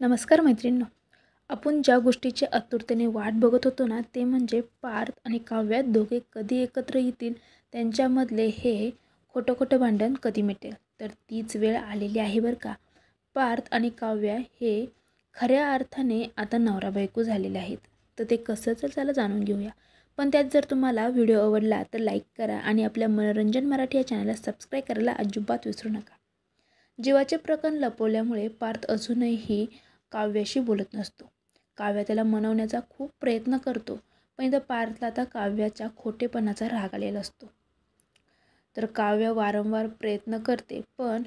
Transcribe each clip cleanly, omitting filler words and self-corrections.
नमस्कार मैत्रिणींनो. आपण ज्या गोष्टीची आतुरतेने वाट बघत होतो ना, ते म्हणजे पार्थ आणि काव्या दोघे कधी एकत्र येतील, त्यांच्यामधले हे खोटं खोटं भांडण कधी मिटेल. तर तीच वेळ आलेली आहे बरं का. पार्थ आणि काव्या हे खऱ्या अर्थाने आता नवरा बायको झालेले आहेत. तर ते कसं तर त्याला जाणून घेऊया. पण त्यात जर तुम्हाला व्हिडिओ आवडला तर लाईक करा आणि आपल्या मनोरंजन मराठी या चॅनलला सबस्क्राईब करायला अजिबात विसरू नका. जीवाचे प्रकरण लपवल्यामुळे पार्थ अजूनही काव्याशी बोलत नसतो. काव्या त्याला मनवण्याचा खूप प्रयत्न करतो, पण इथं पार्थला आता काव्याच्या खोटेपणाचा राग आलेला असतो. तर काव्य वारंवार प्रयत्न करते, पण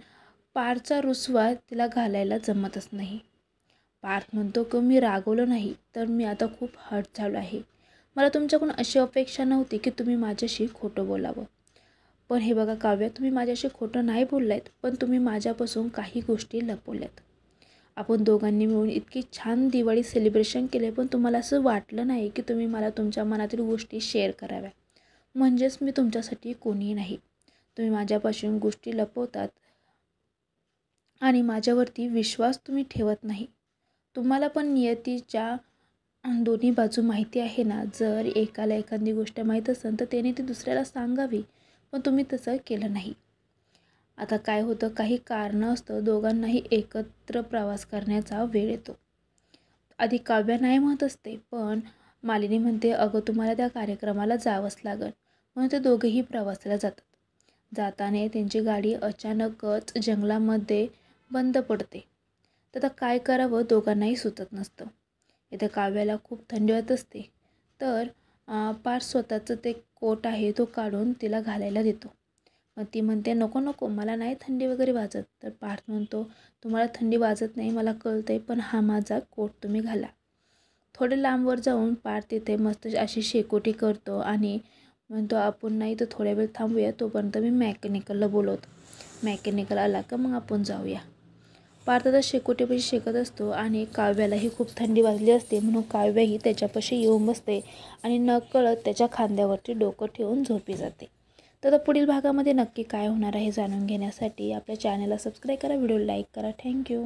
पार्थचा रुसवा तिला घालायला जमतच नाही. पार्थ म्हणतो की मी रागवलं नाही, तर मी आता खूप हर्ट झालो आहे. मला तुमच्याकडून अशी अपेक्षा नव्हती की तुम्ही माझ्याशी खोटं बोलावं. पण हे बघा काव्या, तुम्ही माझ्याशी खोटं नाही बोललात, पण तुम्ही माझ्यापासून काही गोष्टी लपवल्यात. आपण दोघांनी मिळून इतकी छान दिवाळी सेलिब्रेशन केले, पण तुम्हाला असं वाटलं नाही की तुम्ही मला तुमच्या मनातील गोष्टी शेअर कराव्या. म्हणजेच मी तुमच्यासाठी कोणीही नाही. तुम्ही माझ्यापासून गोष्टी लपवतात आणि माझ्यावरती विश्वास तुम्ही ठेवत नाही. तुम्हाला पण नियतीच्या दोन्ही बाजू माहिती आहे ना. जर एकाला एखादी गोष्ट माहीत असेल तर त्याने ती दुसऱ्याला सांगावी, पण तुम्ही तसं केलं नाही. आता काय होतं, काही कारणं असतं दोघांनाही एकत्र प्रवास करण्याचा वेळ येतो. आधी काव्या नाही म्हणत असते, पण मालिनी म्हणते अगं तुम्हाला त्या कार्यक्रमाला जावंच लागेल, म्हणून ते दोघेही प्रवासाला जातात. जाताना त्यांची गाडी अचानकच जंगलामध्ये बंद पडते. तर आता काय करावं दोघांनाही सुचत नसतं. इथे काव्याला खूप थंडी वाजत असते, तर पार्थ स्वतःचं ते कोट आहे तो काढून तिला घालायला देतो. मग ती म्हणते नको नको, मला नाही थंडी वगैरे वाजत. तर पार्थ म्हणतो तुम्हाला थंडी वाजत नाही मला कळतंय, पण हा माझा कोट तुम्ही घाला. थोडे लांबवर जाऊन पार्थ तिथे मस्त अशी शेकोटी करतो आणि म्हणतो आपण नाही तर थोड्या वेळ थांबूया, तोपर्यंत मी मॅकॅनिकलला बोलवतो. मॅकॅनिकल आला का मग आपण जाऊया. पार्थ आता शेकोटीपाशी शेकत असतो आणि काव्यालाही खूप थंडी वाजली असते, म्हणून काव्याही त्याच्यापाशी येऊन बसते आणि नकळत त्याच्या खांद्यावरती डोकं ठेवून झोपी जाते. तर पुढील भागामध्ये नक्की काय होणार आहे जाणून घेण्यासाठी आपल्या चॅनलला सबस्क्राईब करा, व्हिडिओ लाईक करा. थँक्यू.